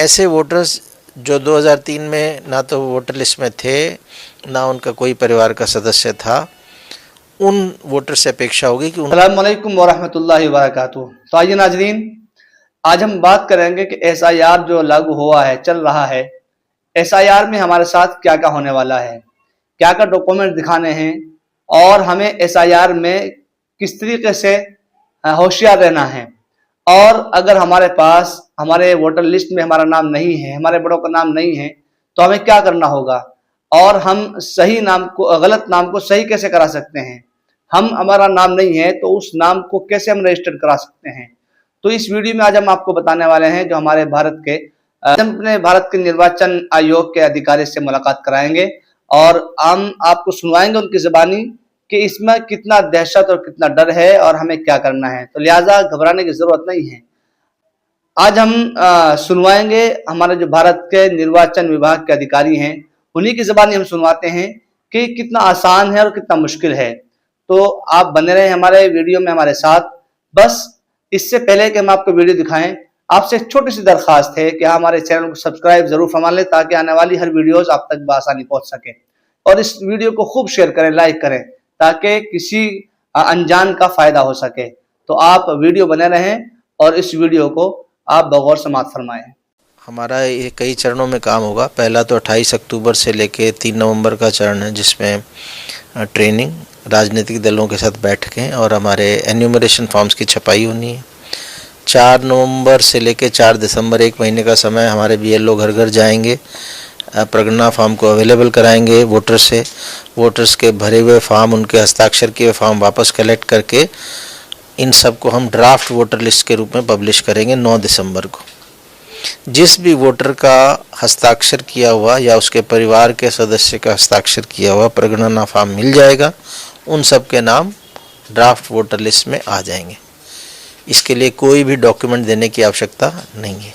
ऐसे वोटर्स जो 2003 में ना तो वोटर लिस्ट में थे, ना उनका कोई परिवार का सदस्य था, उन वोटर से अपेक्षा होगी कि अस्सलाम वालेकुम वरहमतुल्लाहि वबरकातुहू। तो आइए नाजरीन, आज हम बात करेंगे कि एसआईआर जो लागू हुआ है, चल रहा है, एसआईआर में हमारे साथ क्या क्या होने वाला है, क्या क्या डॉक्यूमेंट दिखाने हैं और हमें एसआईआर में किस तरीके से होशियार रहना है। और अगर हमारे पास हमारे वोटर लिस्ट में हमारा नाम नहीं है, हमारे बड़ों का नाम नहीं है, तो हमें क्या करना होगा और हम सही नाम को गलत नाम को सही कैसे करा सकते हैं। हम हमारा नाम नहीं है तो उस नाम को कैसे हम रजिस्टर करा सकते हैं। तो इस वीडियो में आज हम आपको बताने वाले हैं जो हमारे भारत के हम अपने भारत के निर्वाचन आयोग के अधिकारी से मुलाकात कराएंगे और हम आपको सुनवाएंगे उनकी ज़बानी कि इसमें कितना दहशत और कितना डर है और हमें क्या करना है। तो लिहाजा घबराने की जरूरत नहीं है। आज हम सुनवाएंगे हमारे जो भारत के निर्वाचन विभाग के अधिकारी हैं, उन्हीं की ज़बानी हम सुनवाते हैं कि कितना आसान है और कितना मुश्किल है। तो आप बने रहें हमारे वीडियो में हमारे साथ। बस इससे पहले कि हम आपको वीडियो दिखाएं, आपसे एक छोटी सी दरख्वास्त है कि हमारे चैनल को सब्सक्राइब जरूर फरमा लें ताकि आने वाली हर वीडियोस आप तक बआसानी पहुंच सके। और इस वीडियो को खूब शेयर करें, लाइक करें ताकि किसी अनजान का फायदा हो सके। तो आप वीडियो बने रहें और इस वीडियो को आप बगौर समाअत फरमाएं। हमारा ये कई चरणों में काम होगा। पहला तो 28 अक्टूबर से लेके 3 नवंबर का चरण है, जिसमें ट्रेनिंग, राजनीतिक दलों के साथ बैठकें और हमारे एन्यूमरेशन फॉर्म्स की छपाई होनी है। 4 नवंबर से लेके 4 दिसंबर, 1 महीने का समय हमारे बीएलओ घर घर जाएंगे, प्रगणना फॉर्म को अवेलेबल कराएंगे वोटर से। वोटर्स के भरे हुए फॉर्म, उनके हस्ताक्षर किए फॉर्म वापस कलेक्ट करके इन सब को हम ड्राफ्ट वोटर लिस्ट के रूप में पब्लिश करेंगे 9 दिसंबर को। जिस भी वोटर का हस्ताक्षर किया हुआ या उसके परिवार के सदस्य का हस्ताक्षर किया हुआ प्रगणना फॉर्म मिल जाएगा, उन सब के नाम ड्राफ्ट वोटर लिस्ट में आ जाएंगे। इसके लिए कोई भी डॉक्यूमेंट देने की आवश्यकता नहीं है।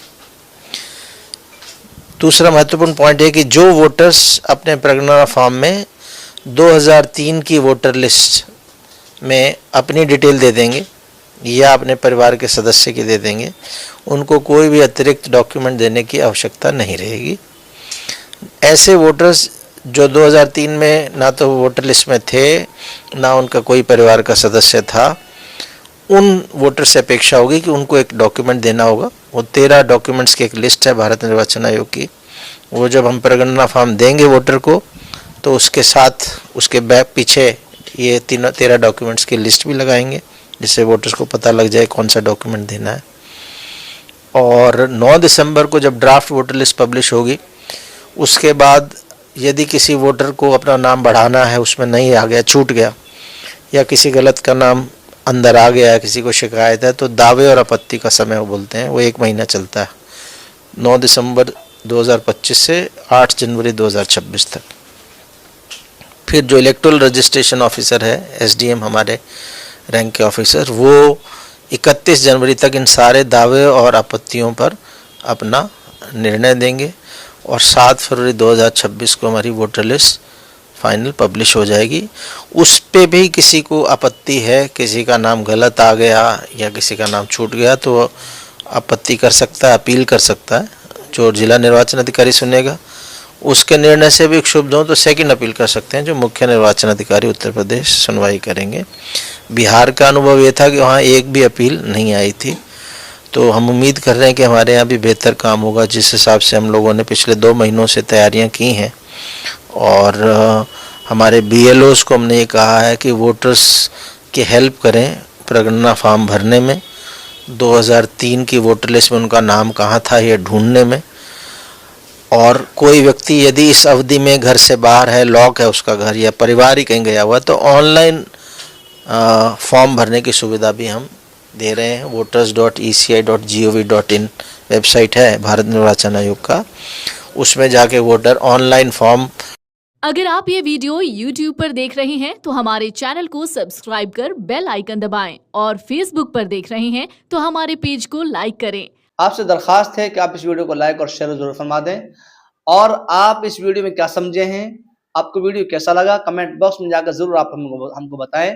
दूसरा महत्वपूर्ण पॉइंट है कि जो वोटर्स अपने प्रगणना फॉर्म में 2003 की वोटर लिस्ट में अपनी डिटेल दे देंगे या अपने परिवार के सदस्य की दे देंगे, उनको कोई भी अतिरिक्त डॉक्यूमेंट देने की आवश्यकता नहीं रहेगी। ऐसे वोटर्स जो 2003 में ना तो वोटर लिस्ट में थे, ना उनका कोई परिवार का सदस्य था, उन वोटर से अपेक्षा होगी कि उनको एक डॉक्यूमेंट देना होगा। वो 13 डॉक्यूमेंट्स की एक लिस्ट है भारत निर्वाचन आयोग की। वो जब हम प्रगणना फॉर्म देंगे वोटर को, तो उसके साथ उसके बैक पीछे ये 13 डॉक्यूमेंट्स की लिस्ट भी लगाएंगे, जिससे वोटर्स को पता लग जाए कौन सा डॉक्यूमेंट देना है। और 9 दिसंबर को जब ड्राफ्ट वोटर लिस्ट पब्लिश होगी, उसके बाद यदि किसी वोटर को अपना नाम बढ़ाना है, उसमें नहीं आ गया, छूट गया, या किसी गलत का नाम अंदर आ गया है, किसी को शिकायत है, तो दावे और आपत्ति का समय वो बोलते हैं, वो 1 महीना चलता है, 9 दिसंबर 2025 से 8 जनवरी 2026 तक। फिर जो इलेक्टोरल रजिस्ट्रेशन ऑफिसर है, एसडीएम हमारे रैंक के ऑफिसर, वो 31 जनवरी तक इन सारे दावे और आपत्तियों पर अपना निर्णय देंगे और 7 फरवरी 2026 को हमारी वोटर लिस्ट फाइनल पब्लिश हो जाएगी। उस पे भी किसी को आपत्ति है, किसी का नाम गलत आ गया या किसी का नाम छूट गया, तो आपत्ति कर सकता है, अपील कर सकता है। जो जिला निर्वाचन अधिकारी सुनेगा, उसके निर्णय से भी क्षुब्ध हो तो सेकंड अपील कर सकते हैं, जो मुख्य निर्वाचन अधिकारी उत्तर प्रदेश सुनवाई करेंगे। बिहार का अनुभव ये था कि वहाँ एक भी अपील नहीं आई थी, तो हम उम्मीद कर रहे हैं कि हमारे यहाँ भी बेहतर काम होगा, जिस हिसाब से हम लोगों ने पिछले 2 महीनों से तैयारियाँ की हैं। और हमारे बीएलओस को हमने ये कहा है कि वोटर्स की हेल्प करें प्रगणना फॉर्म भरने में, 2003 की वोटर लिस्ट में उनका नाम कहाँ था ये ढूंढने में। और कोई व्यक्ति यदि इस अवधि में घर से बाहर है, लॉक है उसका घर, या परिवार ही कहीं गया हुआ, तो ऑनलाइन फॉर्म भरने की सुविधा भी हम दे रहे हैं। voters.eci.gov.in वेबसाइट है भारत निर्वाचन आयोग का, उसमें जाके वोटर ऑनलाइन फॉर्म। अगर आप ये वीडियो YouTube पर देख रहे हैं तो हमारे चैनल को सब्सक्राइब कर बेल आइकन दबाएं, और Facebook पर देख रहे हैं तो हमारे पेज को लाइक करें। आपसे दरखास्त है कि आप इस वीडियो को लाइक और शेयर जरूर फरमा दें। और आप इस वीडियो में क्या समझे हैं, आपको वीडियो कैसा लगा, कमेंट बॉक्स में जाकर जरूर आप हमको बताएं।